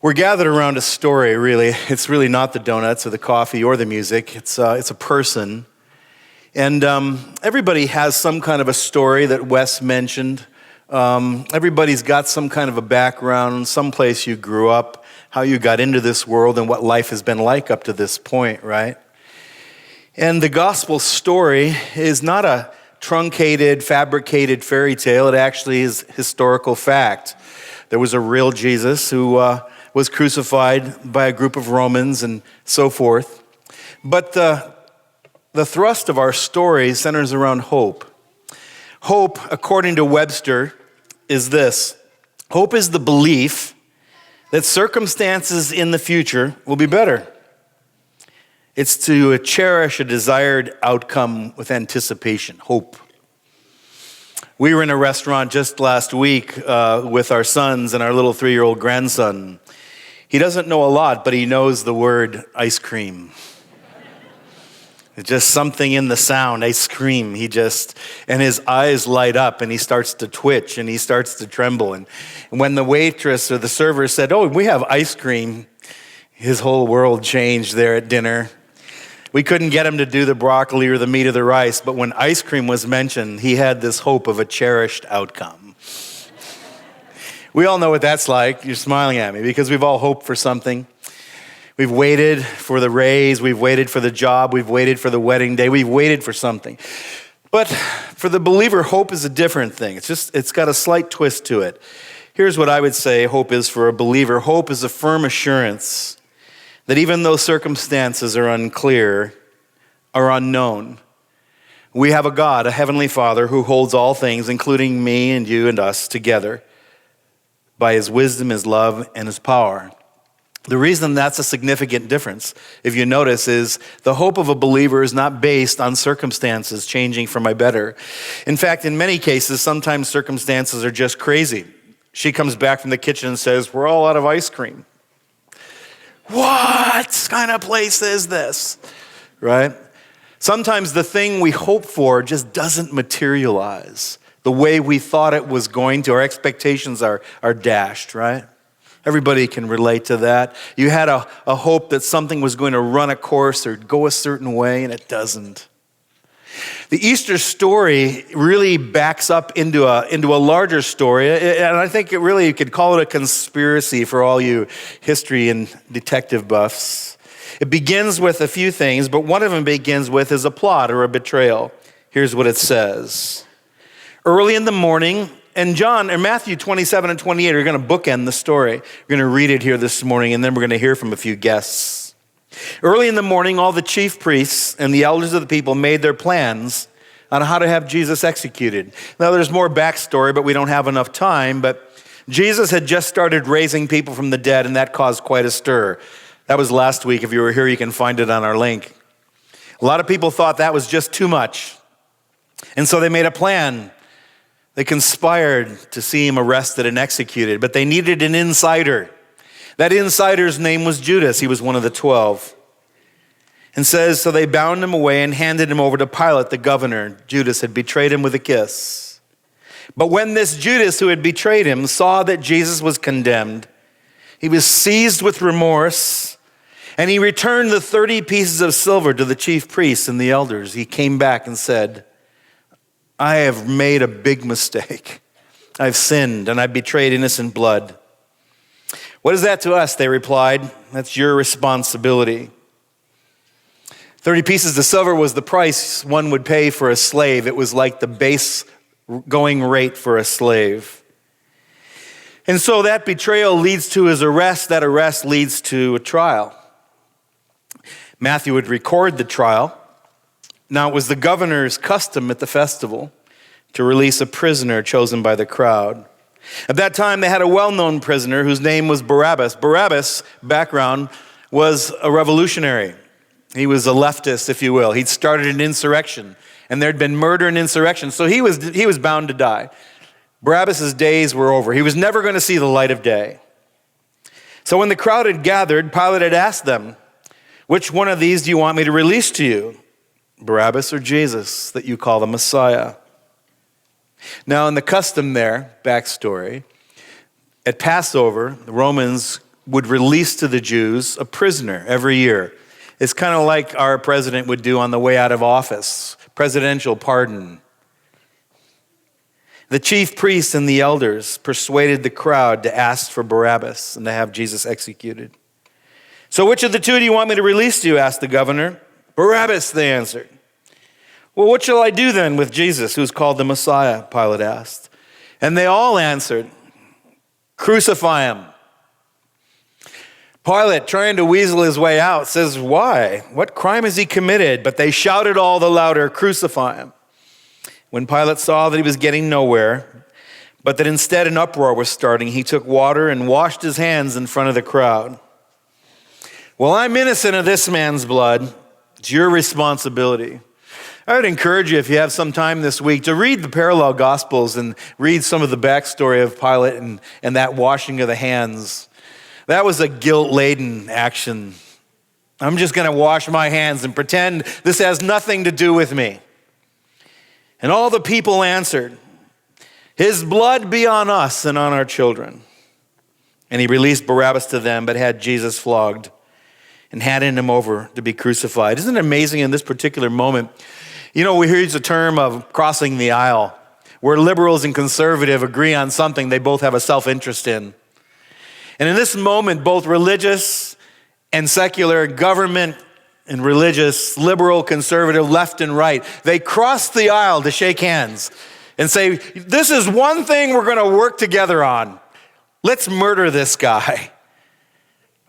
We're gathered around a story, really. It's really not the donuts or the coffee or the music. It's a person. And everybody has some kind of a story that Wes mentioned. Everybody's got some kind of a background, some place you grew up, how you got into this world, and what life has been like up to this point, right? And the gospel story is not a truncated, fabricated fairy tale. It actually is historical fact. There was a real Jesus who was crucified by a group of Romans and so forth. But the thrust of our story centers around hope. Hope, according to Webster, is this. Hope is the belief that circumstances in the future will be better. It's to cherish a desired outcome with anticipation, hope. We were in a restaurant just last week with our sons and our little 3-year-old grandson. He doesn't know a lot, but he knows the word ice cream. It's just something in the sound, ice cream. And his eyes light up and he starts to twitch and he starts to tremble. And when the waitress or the server said, "Oh, we have ice cream," his whole world changed there at dinner. We couldn't get him to do the broccoli or the meat or the rice, but when ice cream was mentioned, he had this hope of a cherished outcome. We all know what that's like. You're smiling at me because we've all hoped for something. We've waited for the raise, we've waited for the job, we've waited for the wedding day, we've waited for something. But for the believer, hope is a different thing. It's got a slight twist to it. Here's what I would say hope is for a believer. Hope is a firm assurance that even though circumstances are unclear or unknown, we have a God, a heavenly Father, who holds all things, including me and you and us, together by his wisdom, his love, and his power. The reason that's a significant difference, if you notice, is the hope of a believer is not based on circumstances changing for my better. In fact, in many cases, sometimes circumstances are just crazy. She comes back from the kitchen and says, "We're all out of ice cream." What kind of place is this? Right? Sometimes the thing we hope for just doesn't materialize the way we thought it was going to. Our expectations are dashed, right? Everybody can relate to that. You had a hope that something was going to run a course or go a certain way, and it doesn't. The Easter story really backs up into a larger story, and I think you could call it a conspiracy for all you history and detective buffs. It begins with a few things, but one of them begins with is a plot or a betrayal. Here's what it says. Early in the morning, and Matthew 27 and 28 are going to bookend the story. We're going to read it here this morning, and then we're going to hear from a few guests. Early in the morning, all the chief priests and the elders of the people made their plans on how to have Jesus executed. Now, there's more backstory, but we don't have enough time. But Jesus had just started raising people from the dead, and that caused quite a stir. That was last week. If you were here, you can find it on our link. A lot of people thought that was just too much. And so they made a plan. They conspired to see him arrested and executed, but they needed an insider. That insider's name was Judas. He was one of the 12. And says, so they bound him away and handed him over to Pilate, the governor. Judas had betrayed him with a kiss. But when this Judas who had betrayed him saw that Jesus was condemned, he was seized with remorse, and he returned the 30 pieces of silver to the chief priests and the elders. He came back and said, "I have made a big mistake. I've sinned and I've betrayed innocent blood." "What is that to us?" they replied. "That's your responsibility." 30 pieces of silver was the price one would pay for a slave. It was like the base going rate for a slave. And so that betrayal leads to his arrest. That arrest leads to a trial. Matthew would record the trial. Now, it was the governor's custom at the festival to release a prisoner chosen by the crowd. At that time, they had a well-known prisoner whose name was Barabbas. Barabbas' background was a revolutionary. He was a leftist, if you will. He'd started an insurrection, and there'd been murder and insurrection, so he was bound to die. Barabbas' days were over. He was never going to see the light of day. So when the crowd had gathered, Pilate had asked them, "Which one of these do you want me to release to you? Barabbas or Jesus, that you call the Messiah?" Now, in the custom there, backstory, at Passover, the Romans would release to the Jews a prisoner every year. It's kind of like our president would do on the way out of office, presidential pardon. The chief priests and the elders persuaded the crowd to ask for Barabbas and to have Jesus executed. So which of the two do you want me to release to you? Asked the governor. Barabbas, they answered. Well, what shall I do then with Jesus, who's called the Messiah? Pilate asked. And they all answered, crucify him. Pilate, trying to weasel his way out, says, why? What crime has he committed? But they shouted all the louder, crucify him. When Pilate saw that he was getting nowhere, but that instead an uproar was starting, he took water and washed his hands in front of the crowd. Well, I'm innocent of this man's blood. It's your responsibility. I would encourage you, if you have some time this week, to read the parallel Gospels and read some of the backstory of Pilate and that washing of the hands. That was a guilt-laden action. I'm just going to wash my hands and pretend this has nothing to do with me. And all the people answered, his blood be on us and on our children. And he released Barabbas to them, but had Jesus flogged and handed him over to be crucified. Isn't it amazing in this particular moment? You know, we use the term of crossing the aisle, where liberals and conservative agree on something they both have a self-interest in. And in this moment, both religious and secular, government and religious, liberal, conservative, left and right, they cross the aisle to shake hands and say, this is one thing we're going to work together on. Let's murder this guy.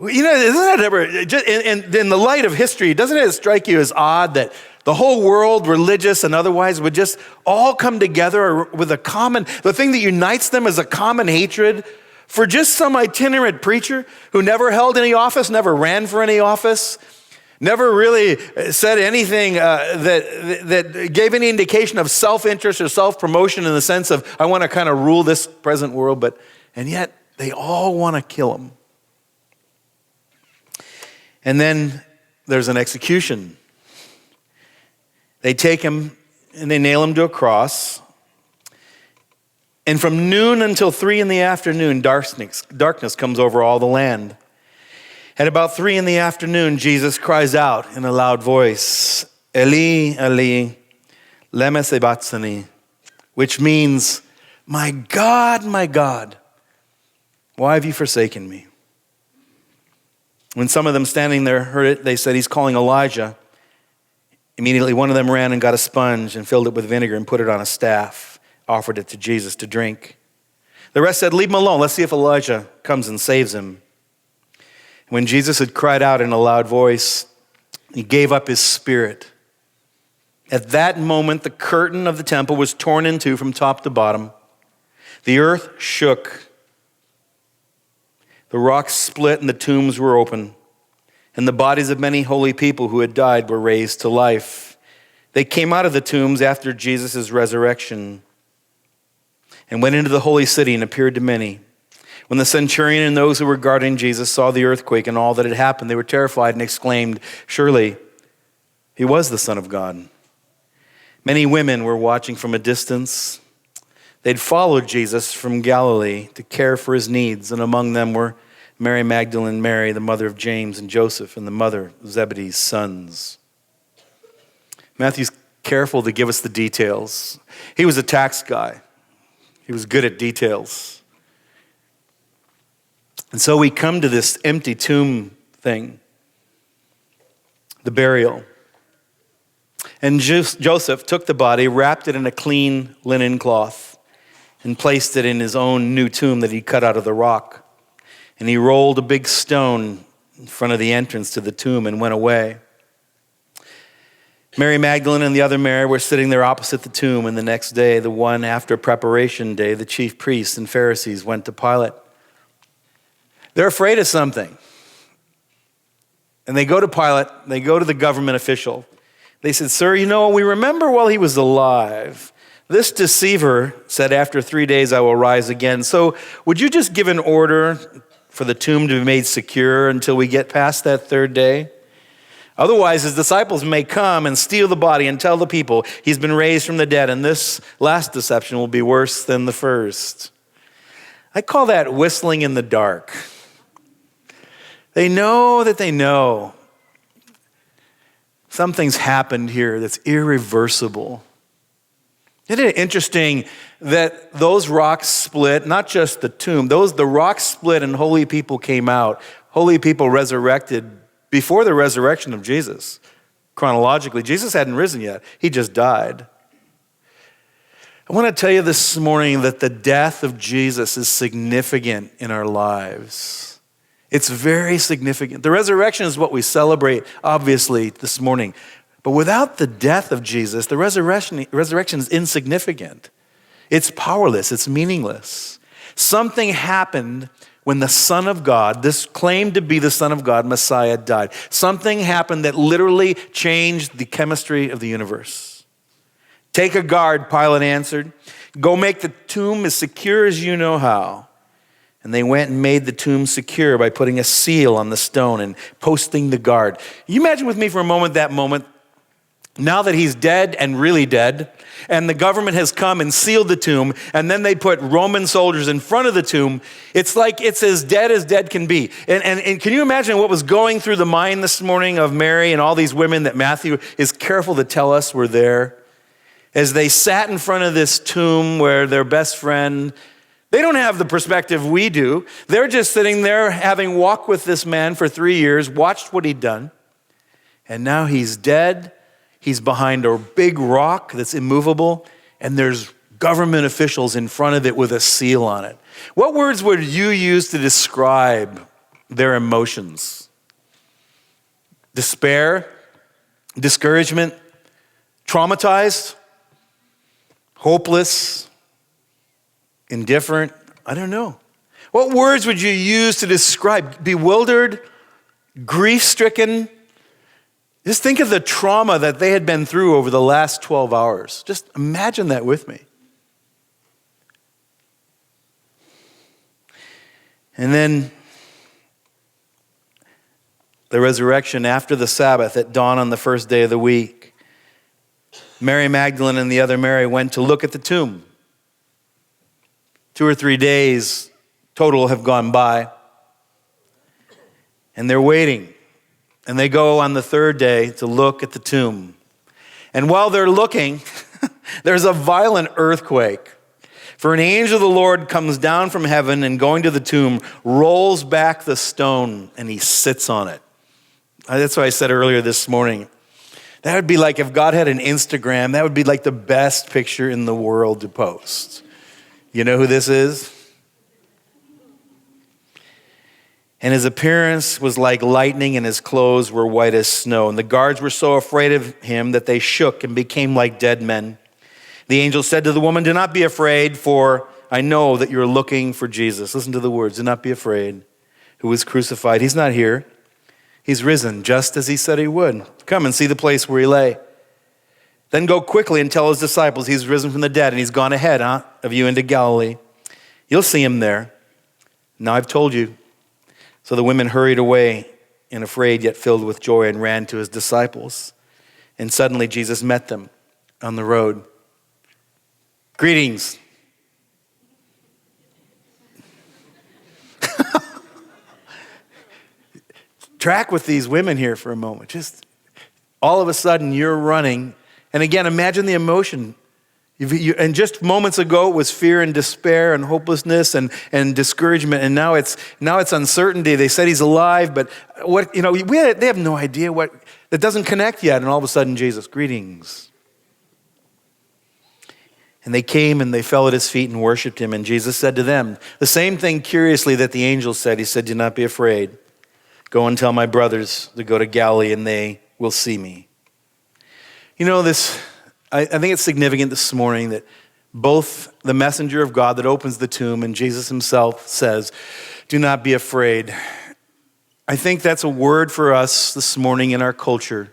You know, isn't that ever, in the light of history, doesn't it strike you as odd that the whole world, religious and otherwise, would just all come together with the thing that unites them is a common hatred for just some itinerant preacher who never held any office, never ran for any office, never really said anything that gave any indication of self-interest or self-promotion in the sense of, I want to kind of rule this present world, and yet they all want to kill him. And then there's an execution. They take him and they nail him to a cross. And from noon until 3 p.m, darkness comes over all the land. At about 3 p.m, Jesus cries out in a loud voice, Eli, Eli, lema sabachthani, which means, my God, why have you forsaken me? When some of them standing there heard it, they said, he's calling Elijah. Immediately one of them ran and got a sponge and filled it with vinegar and put it on a staff, offered it to Jesus to drink. The rest said, leave him alone. Let's see if Elijah comes and saves him. When Jesus had cried out in a loud voice, he gave up his spirit. At that moment, the curtain of the temple was torn in two from top to bottom. The earth shook. The rocks split and the tombs were open. And the bodies of many holy people who had died were raised to life. They came out of the tombs after Jesus' resurrection and went into the holy city and appeared to many. When the centurion and those who were guarding Jesus saw the earthquake and all that had happened, they were terrified and exclaimed, surely he was the Son of God. Many women were watching from a distance. They'd followed Jesus from Galilee to care for his needs, and among them were Mary Magdalene, Mary, the mother of James and Joseph, and the mother of Zebedee's sons. Matthew's careful to give us the details. He was a tax guy. He was good at details. And so we come to this empty tomb thing, the burial. And Joseph took the body, wrapped it in a clean linen cloth, and placed it in his own new tomb that he cut out of the rock. And he rolled a big stone in front of the entrance to the tomb and went away. Mary Magdalene and the other Mary were sitting there opposite the tomb, and the next day, the one after preparation day, the chief priests and Pharisees went to Pilate. They're afraid of something. And they go to Pilate, they go to the government official. They said, sir, we remember while he was alive, this deceiver said, after 3 days I will rise again. So would you just give an order for the tomb to be made secure until we get past that third day? Otherwise, his disciples may come and steal the body and tell the people he's been raised from the dead, and this last deception will be worse than the first. I call that whistling in the dark. They know that they know something's happened here that's irreversible. Isn't it interesting that those rocks split, not just the tomb, the rocks split and holy people came out. Holy people resurrected before the resurrection of Jesus. Chronologically, Jesus hadn't risen yet. He just died. I want to tell you this morning that the death of Jesus is significant in our lives. It's very significant. The resurrection is what we celebrate, obviously, this morning. But without the death of Jesus, the resurrection is insignificant. It's powerless. It's meaningless. Something happened when the Son of God, this claimed to be the Son of God, Messiah, died. Something happened that literally changed the chemistry of the universe. Take a guard, Pilate answered. Go make the tomb as secure as you know how. And they went and made the tomb secure by putting a seal on the stone and posting the guard. You imagine with me for a moment that moment, now that he's dead and really dead, and the government has come and sealed the tomb, and then they put Roman soldiers in front of the tomb. It's like it's as dead can be. And can you imagine what was going through the mind this morning of Mary and all these women that Matthew is careful to tell us were there? As they sat in front of this tomb where their best friend, they don't have the perspective we do. They're just sitting there having walked with this man for 3 years, watched what he'd done, and now he's dead. He's behind a big rock that's immovable, and there's government officials in front of it with a seal on it. What words would you use to describe their emotions? Despair, discouragement, traumatized, hopeless, indifferent? I don't know. What words would you use to describe? Bewildered, grief-stricken? Just think of the trauma that they had been through over the last 12 hours. Just imagine that with me. And then the resurrection after the Sabbath at dawn on the first day of the week. Mary Magdalene and the other Mary went to look at the tomb. 2 or 3 days total have gone by. And they're waiting. And they go on the third day to look at the tomb. And while they're looking, there's a violent earthquake. For an angel of the Lord comes down from heaven and going to the tomb, rolls back the stone, and he sits on it. That's what I said earlier this morning. That would be like if God had an Instagram, that would be like the best picture in the world to post. You know who this is? And his appearance was like lightning, and his clothes were white as snow. And the guards were so afraid of him that they shook and became like dead men. The angel said to the woman, "Do not be afraid, for I know that you're looking for Jesus." Listen to the words, "Do not be afraid," who was crucified. He's not here. He's risen, just as he said he would. Come and see the place where he lay. Then go quickly and tell his disciples he's risen from the dead, and he's gone ahead of you into Galilee. You'll see him there. Now I've told you. So the women hurried away and afraid, yet filled with joy, and ran to his disciples. And suddenly Jesus met them on the road. Greetings. Track with these women here for a moment. Just all of a sudden you're running. And again, imagine the emotion. And just moments ago it was fear and despair and hopelessness and discouragement, and now it's uncertainty. They said he's alive, but they have no idea what that doesn't connect yet. And all of a sudden, Jesus, greetings. And they came and they fell at his feet and worshiped him. And Jesus said to them the same thing, curiously, that the angel said. He said, "Do not be afraid. Go and tell my brothers to go to Galilee, and they will see me." You know this. I think it's significant this morning that both the messenger of God that opens the tomb and Jesus himself says, "Do not be afraid." I think that's a word for us this morning in our culture.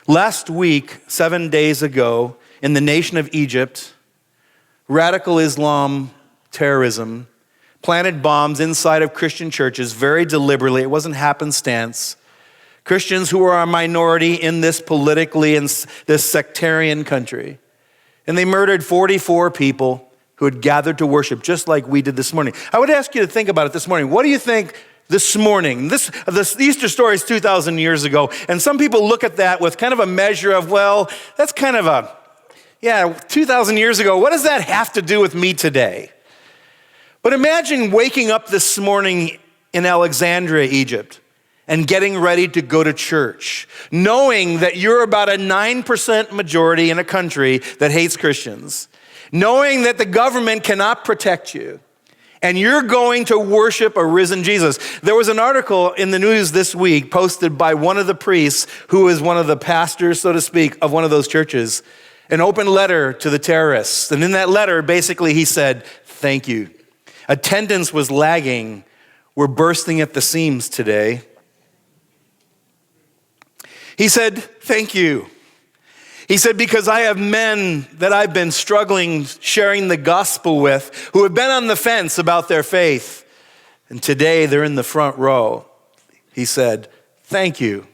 Last week, 7 days ago, in the nation of Egypt, radical Islam terrorism planted bombs inside of Christian churches very deliberately. It wasn't happenstance. Christians who are a minority in this politically and this sectarian country. And they murdered 44 people who had gathered to worship just like we did this morning. I would ask you to think about it this morning. What do you think this morning. This Easter story is 2,000 years ago, and some people look at that with kind of a measure of, well, that's kind of 2,000 years ago. What does that have to do with me today? But imagine waking up this morning in Alexandria, Egypt, and getting ready to go to church, knowing that you're about a 9% majority in a country that hates Christians, knowing that the government cannot protect you, and you're going to worship a risen Jesus. There was an article in the news this week posted by one of the priests who is one of the pastors, so to speak, of one of those churches, an open letter to the terrorists. And in that letter, basically he said, thank you. Attendance was lagging. We're bursting at the seams today. He said, thank you. He said, because I have men that I've been struggling sharing the gospel with who have been on the fence about their faith. And today they're in the front row. He said, thank you.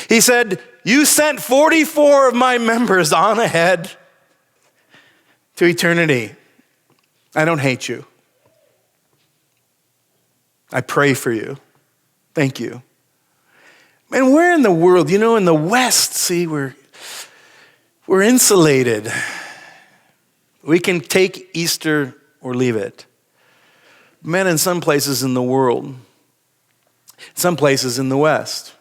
He said, you sent 44 of my members on ahead to eternity. I don't hate you. I pray for you. Thank you. Man, where in the world? You know, in the West, see, we're insulated. We can take Easter or leave it. Men in some places in the world, some places in the West.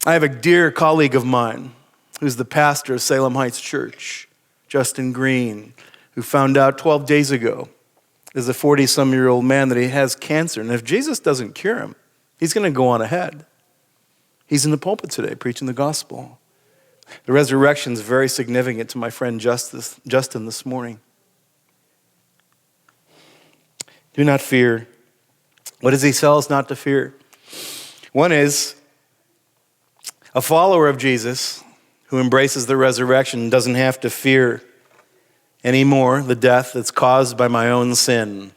I have a dear colleague of mine who's the pastor of Salem Heights Church, Justin Green, who found out 12 days ago as a 40-some-year-old man that he has cancer. And if Jesus doesn't cure him, he's going to go on ahead. He's in the pulpit today preaching the gospel. The resurrection is very significant to my friend Justin this morning. Do not fear. What does he tell us not to fear? One is a follower of Jesus who embraces the resurrection doesn't have to fear anymore the death that's caused by my own sin.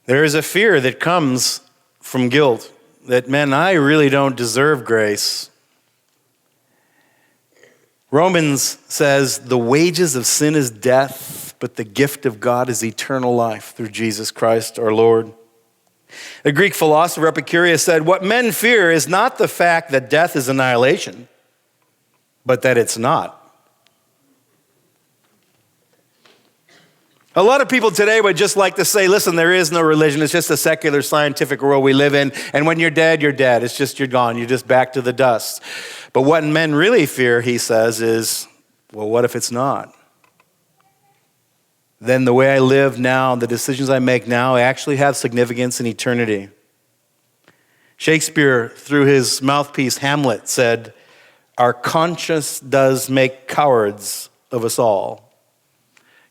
There is a fear that comes from guilt that, man, I really don't deserve grace. Romans says the wages of sin is death, but the gift of God is eternal life through Jesus Christ our Lord. The Greek philosopher Epicurus said, what men fear is not the fact that death is annihilation, but that it's not. A lot of people today would just like to say, listen, there is no religion. It's just a secular scientific world we live in. And when you're dead, you're dead. It's just you're gone. You're just back to the dust. But what men really fear, he says, is, well, what if it's not? Then the way I live now, the decisions I make now, actually have significance in eternity. Shakespeare, through his mouthpiece Hamlet, said, our conscience does make cowards of us all.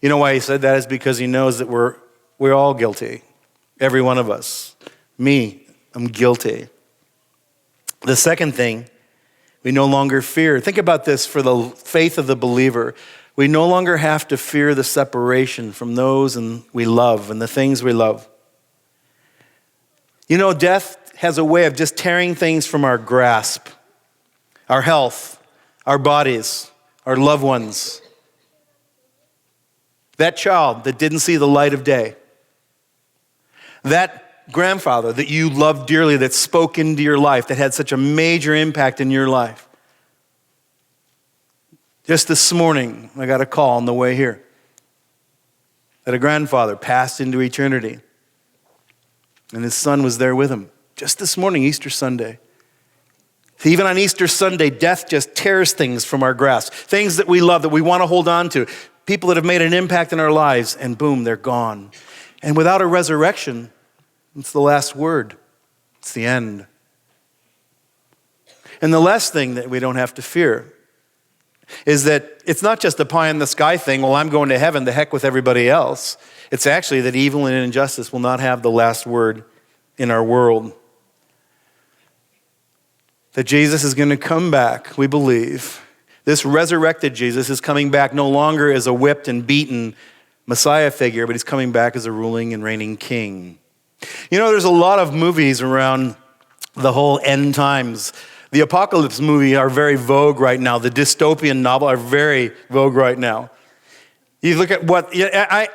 You know why he said that? Is because he knows that we're all guilty. Every one of us. Me, I'm guilty. The second thing, we no longer fear. Think about this for the faith of the believer. We no longer have to fear the separation from those we love and the things we love. You know, death has a way of just tearing things from our grasp. Our health, our bodies, our loved ones. That child that didn't see the light of day. That grandfather that you loved dearly that spoke into your life, that had such a major impact in your life. Just this morning, I got a call on the way here that a grandfather passed into eternity and his son was there with him. Just this morning, Easter Sunday. Even on Easter Sunday, death just tears things from our grasp. Things that we love, that we want to hold on to. People that have made an impact in our lives, and boom, they're gone. And without a resurrection, it's the last word. It's the end. And the last thing that we don't have to fear is that it's not just a pie in the sky thing, well, I'm going to heaven, the heck with everybody else. It's actually that evil and injustice will not have the last word in our world. That Jesus is going to come back, we believe. This resurrected Jesus is coming back no longer as a whipped and beaten Messiah figure, but he's coming back as a ruling and reigning king. You know, there's a lot of movies around the whole end times. The apocalypse movie are very vogue right now. The dystopian novel are very vogue right now. You look at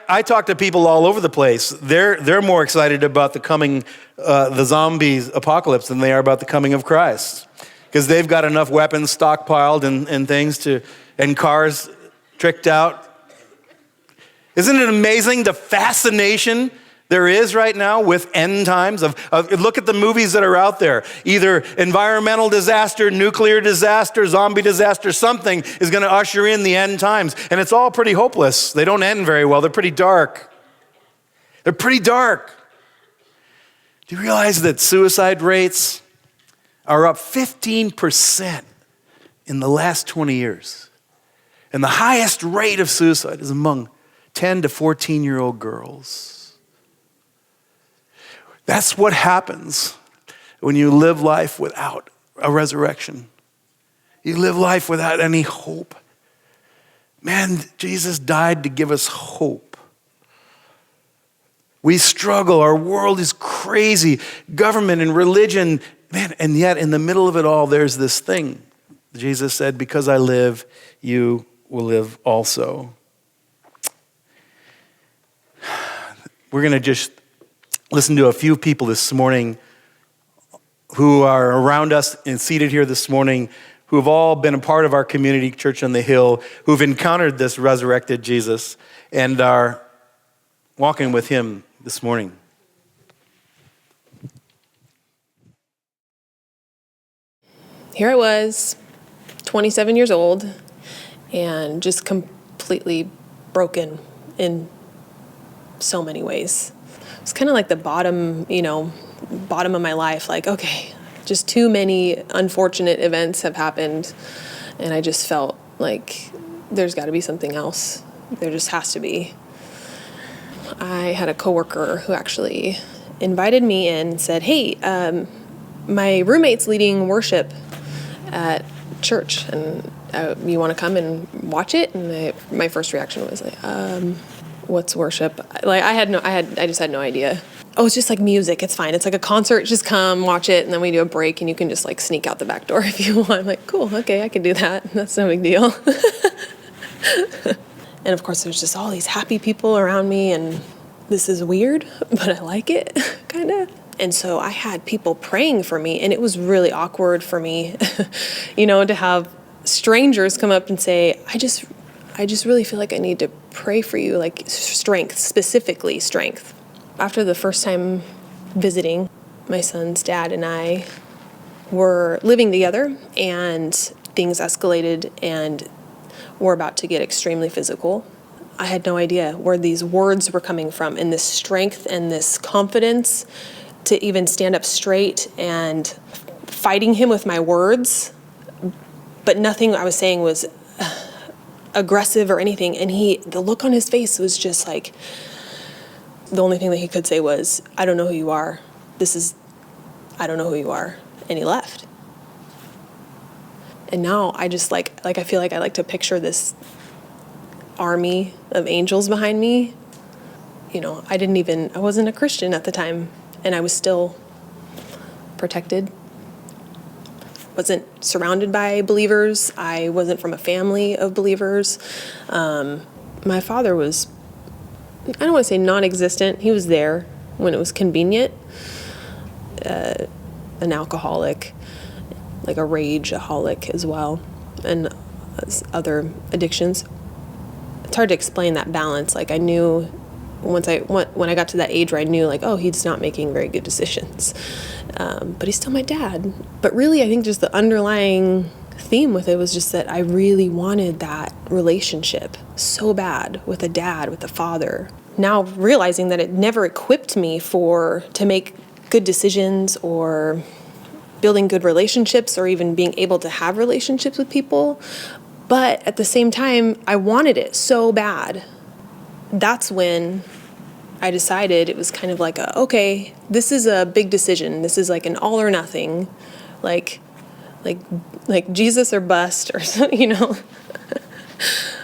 I talk to people all over the place. They're more excited about the zombies apocalypse than they are about the coming of Christ, because they've got enough weapons stockpiled and things and cars tricked out. Isn't it amazing the fascination there is right now with end times? Look at the movies that are out there. Either environmental disaster, nuclear disaster, zombie disaster, something is going to usher in the end times. And it's all pretty hopeless. They don't end very well. They're pretty dark. They're pretty dark. Do you realize that suicide rates are up 15% in the last 20 years? And the highest rate of suicide is among 10 to 14-year-old girls. That's what happens when you live life without a resurrection. You live life without any hope. Man, Jesus died to give us hope. We struggle. Our world is crazy. Government and religion, man, and yet in the middle of it all, there's this thing. Jesus said, because I live, you will live also. We're going to just listen to a few people this morning who are around us and seated here this morning, who have all been a part of our community, Church on the Hill, who've encountered this resurrected Jesus and are walking with him this morning. Here I was, 27 years old, and just completely broken in so many ways. It's kind of like the bottom of my life. Like, okay, just too many unfortunate events have happened, and I just felt like there's got to be something else. There just has to be. I had a coworker who actually invited me in and said, hey, my roommate's leading worship at church, and you want to come and watch it? And my first reaction was like, what's worship? Like I just had no idea. Oh, it's just like music. It's fine. It's like a concert. Just come watch it, and then we do a break, and you can just like sneak out the back door if you want. I'm like, cool, okay, I can do that. That's no big deal. And of course, there's just all these happy people around me, and this is weird, but I like it, kind of. And so I had people praying for me, and it was really awkward for me, to have strangers come up and say, I just really feel like I need to pray for you, like strength, specifically strength. After the first time visiting, my son's dad and I were living together, and things escalated and were about to get extremely physical. I had no idea where these words were coming from, and this strength and this confidence to even stand up straight and fighting him with my words, but nothing I was saying was aggressive or anything. And the look on his face was just like, the only thing that he could say was, I don't know who you are. I don't know who you are. And he left. And now I just I feel like I like to picture this army of angels behind me. I wasn't a Christian at the time, and I was still protected. Wasn't surrounded by believers. I wasn't from a family of believers. My father was, I don't want to say non-existent. He was there when it was convenient. An alcoholic, like a rageaholic as well, and other addictions. It's hard to explain that balance. Like I knew when I got to that age where I knew he's not making very good decisions. But he's still my dad. But really, I think just the underlying theme with it was just that I really wanted that relationship so bad with a dad, with a father. Now realizing that it never equipped me to make good decisions or building good relationships or even being able to have relationships with people. But at the same time, I wanted it so bad. That's when I decided it was kind of like okay, this is a big decision. This is like an all or nothing, like Jesus or bust or something,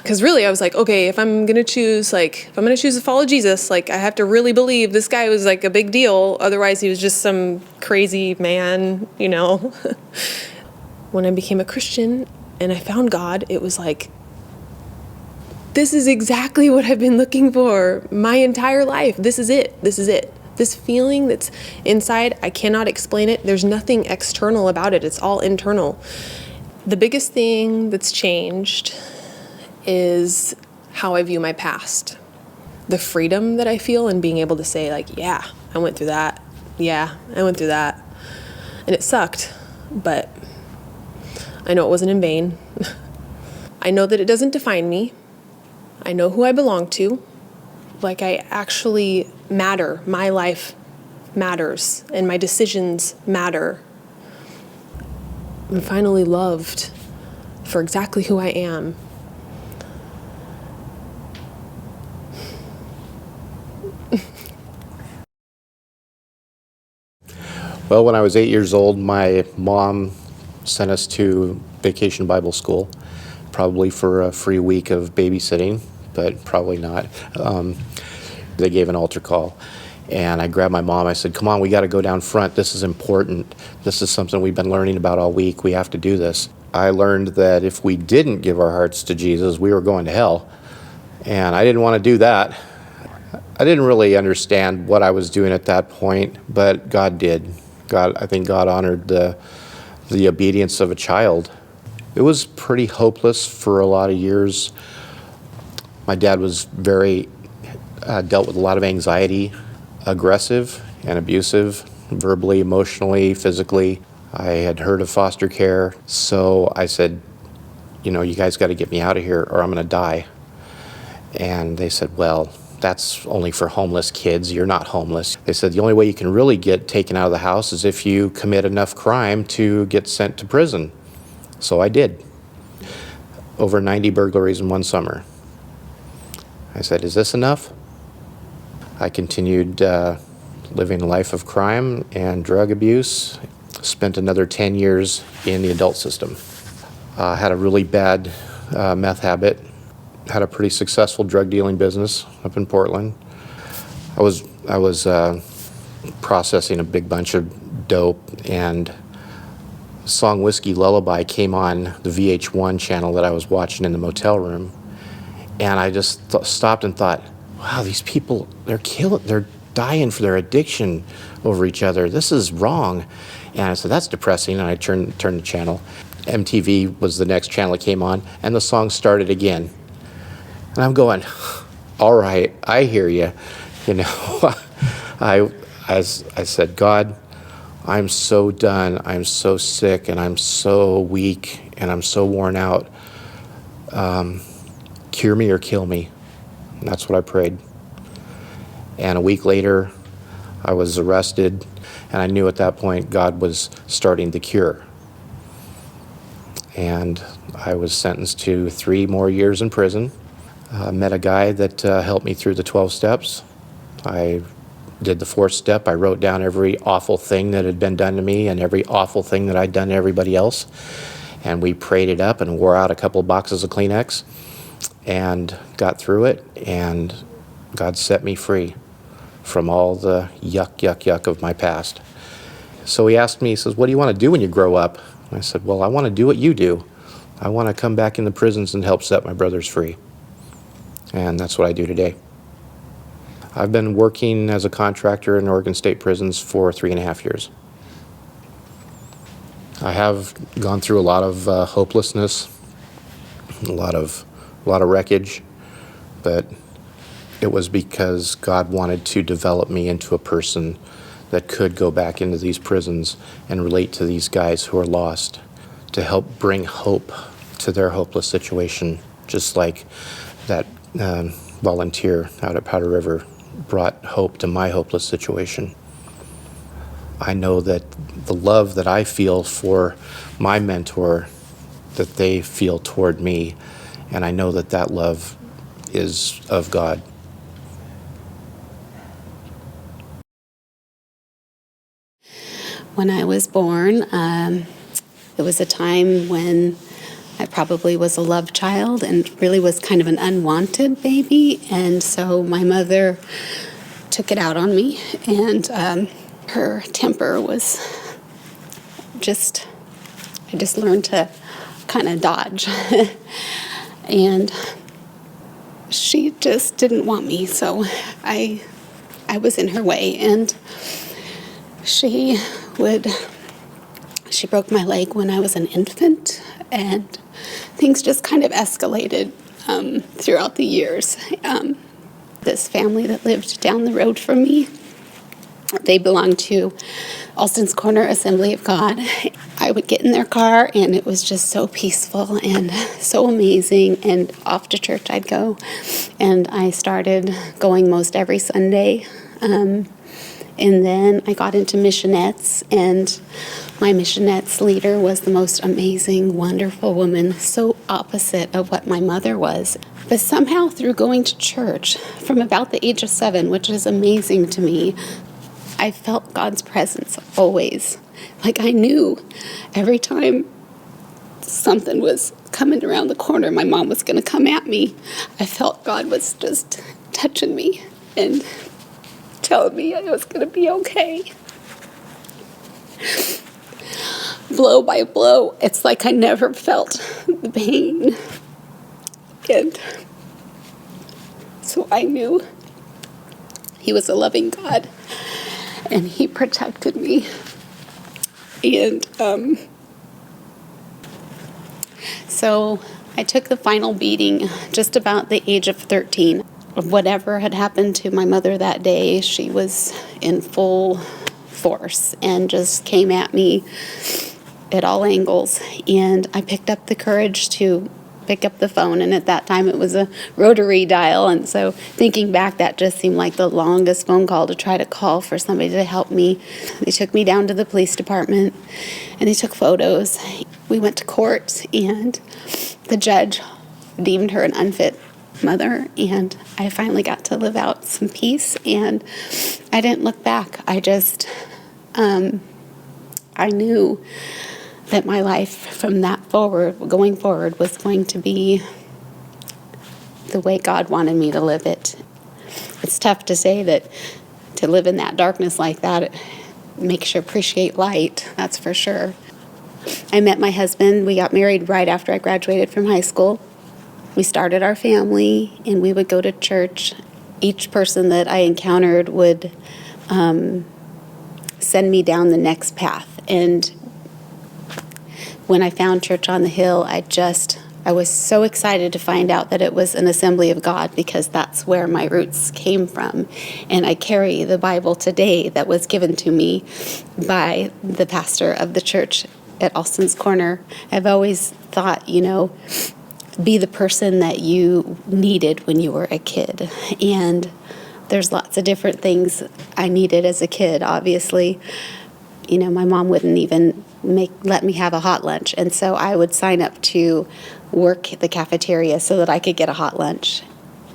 Because really, I was like, okay, if I'm gonna choose to follow Jesus, I have to really believe this guy was like a big deal. Otherwise, he was just some crazy man, When I became a Christian and I found God, it was like this is exactly what I've been looking for my entire life. This is it. This is it. This feeling that's inside, I cannot explain it. There's nothing external about it. It's all internal. The biggest thing that's changed is how I view my past. The freedom that I feel in being able to say, like, yeah, I went through that. Yeah, I went through that. And it sucked, but I know it wasn't in vain. I know that it doesn't define me. I know who I belong to. Like, I actually matter. My life matters, and my decisions matter. I'm finally loved for exactly who I am. Well, when I was 8 years old, my mom sent us to Vacation Bible School, probably for a free week of babysitting, but probably not. They gave an altar call, and I grabbed my mom. I said, come on, we got to go down front. This is important. This is something we've been learning about all week. We have to do this. I learned that if we didn't give our hearts to Jesus, we were going to hell, and I didn't want to do that. I didn't really understand what I was doing at that point, but God did. I think God honored the obedience of a child. It was pretty hopeless for a lot of years. My dad was dealt with a lot of anxiety, aggressive and abusive, verbally, emotionally, physically. I had heard of foster care, so I said, you guys got to get me out of here or I'm going to die. And they said, well, that's only for homeless kids. You're not homeless. They said the only way you can really get taken out of the house is if you commit enough crime to get sent to prison. So I did. Over 90 burglaries in one summer. I said, is this enough? I continued living a life of crime and drug abuse. Spent another 10 years in the adult system. Had a really bad meth habit. Had a pretty successful drug dealing business up in Portland. I was processing a big bunch of dope, and the song Whiskey Lullaby came on the VH1 channel that I was watching in the motel room, and I just stopped and thought, wow, these people, they're dying for their addiction over each other. This is wrong. And I said, that's depressing, and I turned the channel. MTV was the next channel that came on, and the song started again. And I'm going, all right, I hear you. I said, God, I'm so done. I'm so sick, and I'm so weak, and I'm so worn out. Cure me or kill me. And that's what I prayed. And a week later, I was arrested, and I knew at that point God was starting the cure. And I was sentenced to 3 more years in prison. Met a guy that helped me through the 12 steps. I did the 4th step. I wrote down every awful thing that had been done to me and every awful thing that I'd done to everybody else. And we prayed it up and wore out a couple of boxes of Kleenex and got through it. And God set me free from all the yuck of my past. So he asked me, he says, what do you want to do when you grow up? And I said, well, I want to do what you do. I want to come back in the prisons and help set my brothers free. And that's what I do today. I've been working as a contractor in Oregon State prisons for 3.5 years. I have gone through a lot of hopelessness, a lot of wreckage, but it was because God wanted to develop me into a person that could go back into these prisons and relate to these guys who are lost, to help bring hope to their hopeless situation, just like that volunteer out at Powder River brought hope to my hopeless situation. I know that the love that I feel for my mentor, that they feel toward me, and I know that that love is of God. When I was born, it was a time when I probably was a love child and really was kind of an unwanted baby. And so my mother took it out on me, and her temper was I just learned to kind of dodge. And she just didn't want me, so I was in her way, and she broke my leg when I was an infant, and things just kind of escalated throughout the years. This family that lived down the road from me, they belonged to Alston's Corner Assembly of God. I would get in their car, and it was just so peaceful and so amazing, and off to church I'd go. And I started going most every Sunday. And then I got into missionettes, and my missionettes leader was the most amazing, wonderful woman, so opposite of what my mother was. But somehow through going to church from about the age of 7, which is amazing to me, I felt God's presence always. Like I knew every time something was coming around the corner, my mom was going to come at me. I felt God was just touching me and telling me it was going to be okay. Blow by blow, it's like I never felt the pain. And so I knew He was a loving God, and He protected me. And so I took the final beating just about the age of 13. Whatever had happened to my mother that day, she was in full force and just came at me at all angles. And I picked up the courage to pick up the phone, and at that time it was a rotary dial, and so thinking back, that just seemed like the longest phone call to try to call for somebody to help me. They took me down to the police department, and they took photos. We went to court, and the judge deemed her an unfit mother, and I finally got to live out some peace, and I didn't look back. I just, I knew that my life from that going forward, was going to be the way God wanted me to live it. It's tough to say that to live in that darkness like that, it makes you appreciate light, that's for sure. I met my husband. We got married right after I graduated from high school. We started our family, and we would go to church. Each person that I encountered would send me down the next path. And when I found Church on the Hill, I was so excited to find out that it was an Assembly of God, because that's where my roots came from. And I carry the Bible today that was given to me by the pastor of the church at Alston's Corner. I've always thought, be the person that you needed when you were a kid. And there's lots of different things I needed as a kid, obviously. My mom wouldn't even let me have a hot lunch. And so I would sign up to work the cafeteria so that I could get a hot lunch.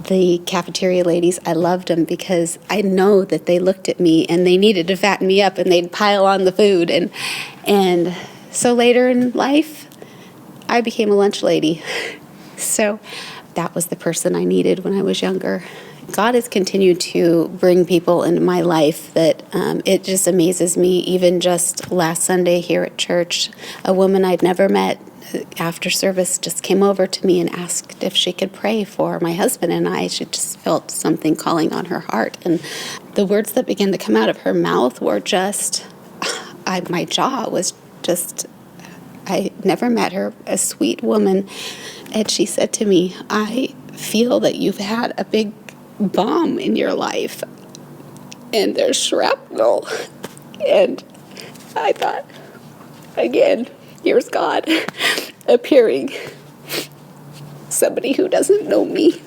The cafeteria ladies, I loved them because I know that they looked at me and they needed to fatten me up, and they'd pile on the food. And so later in life, I became a lunch lady. So that was the person I needed when I was younger. God has continued to bring people into my life that it just amazes me. Even just last Sunday here at church, a woman I'd never met after service just came over to me and asked if she could pray for my husband and I. She just felt something calling on her heart. And the words that began to come out of her mouth were just, my jaw was just, I never met her, a sweet woman. And she said to me, I feel that you've had a big bomb in your life, and there's shrapnel. And I thought, again, here's God appearing, somebody who doesn't know me.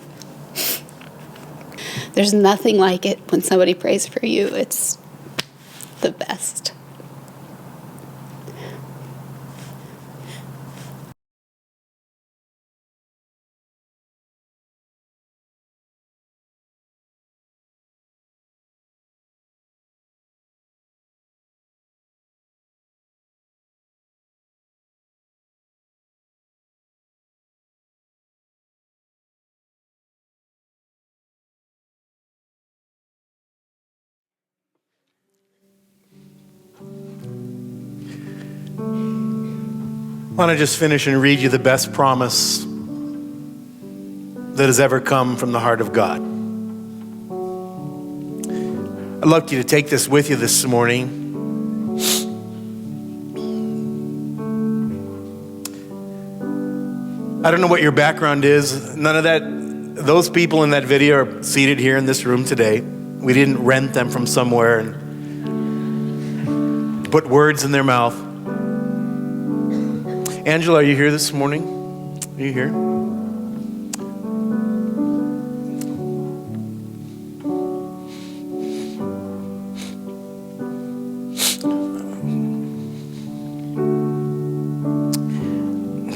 There's nothing like it when somebody prays for you. It's the best. I want to just finish and read you the best promise that has ever come from the heart of God. I'd love you to take this with you this morning. I don't know what your background is. None of that, those people in that video are seated here in this room today. We didn't rent them from somewhere and put words in their mouth. Angela, are you here this morning? Are you here?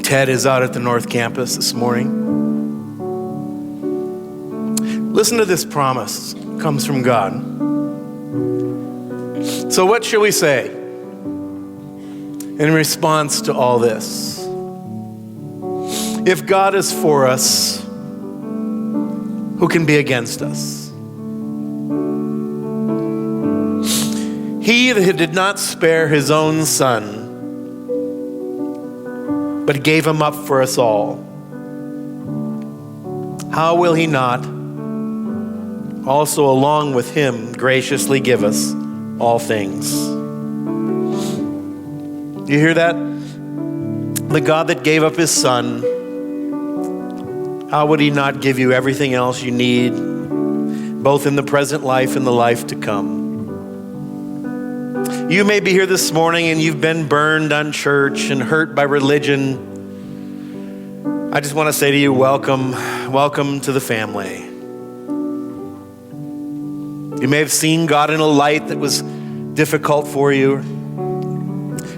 Ted is out at the North Campus this morning. Listen to this promise. It comes from God. So what shall we say in response to all this? If God is for us, who can be against us? He that did not spare his own son, but gave him up for us all, how will he not also along with him graciously give us all things? You hear that? The God that gave up his son, how would he not give you everything else you need, both in the present life and the life to come? You may be here this morning and you've been burned on church and hurt by religion. I just want to say to you, welcome to the family. You may have seen God in a light that was difficult for you,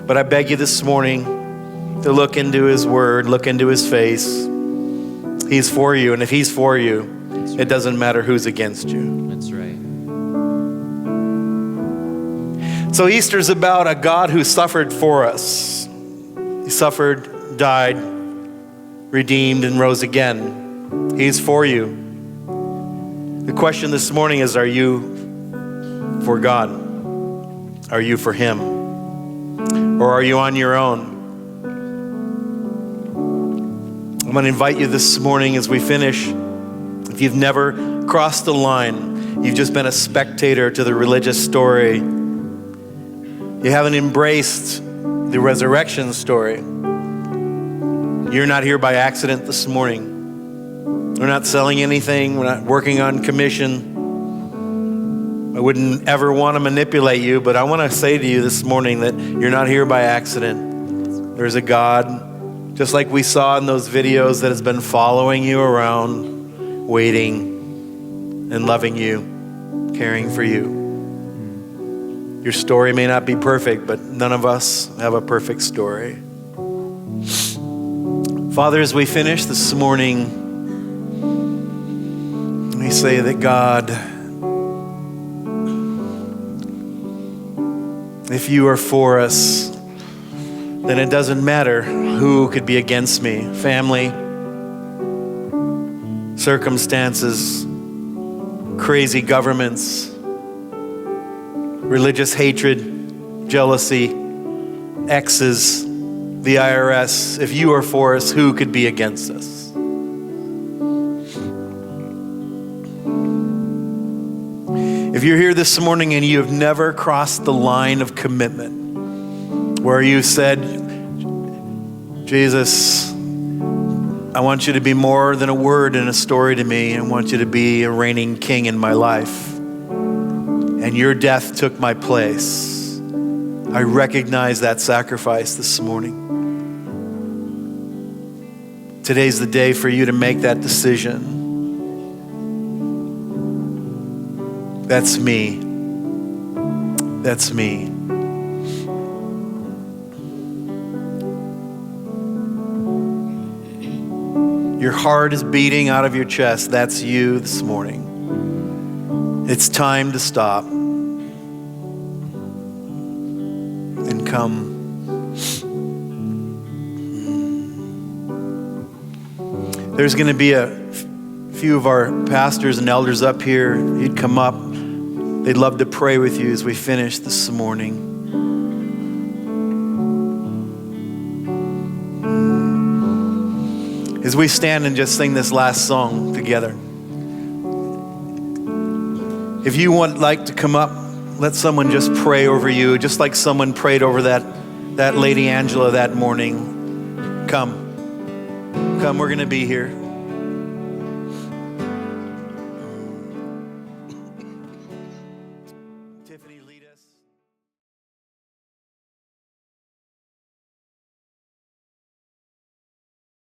but I beg you this morning to look into his word, look into his face. He's for you, and if he's for you, it doesn't matter who's against you. That's right. So Easter's about a God who suffered for us. He suffered, died, redeemed, and rose again. He's for you. The question this morning is, are you for God? Are you for him? Or are you on your own? I'm going to invite you this morning as we finish. If you've never crossed the line, you've just been a spectator to the religious story, you haven't embraced the resurrection story, you're not here by accident this morning. We're not selling anything. We're not working on commission. I wouldn't ever want to manipulate you, but I want to say to you this morning that you're not here by accident. There's a God, just like we saw in those videos, that has been following you around, waiting and loving you, caring for you. Your story may not be perfect, but none of us have a perfect story. Father, as we finish this morning, we say that God, if you are for us, then it doesn't matter who could be against me. Family, circumstances, crazy governments, religious hatred, jealousy, exes, the IRS. If you are for us, who could be against us? If you're here this morning and you have never crossed the line of commitment, where you said, Jesus, I want you to be more than a word and a story to me. I want you to be a reigning king in my life. And your death took my place. I recognize that sacrifice this morning. Today's the day for you to make that decision. That's me. That's me. Your heart is beating out of your chest. That's you this morning. It's time to stop and come. There's going to be a few of our pastors and elders up here. You'd come up. They'd love to pray with you as we finish this morning. As we stand and just sing this last song together, if you would like to come up, let someone just pray over you, just like someone prayed over that Lady Angela that morning. Come, we're going to be here.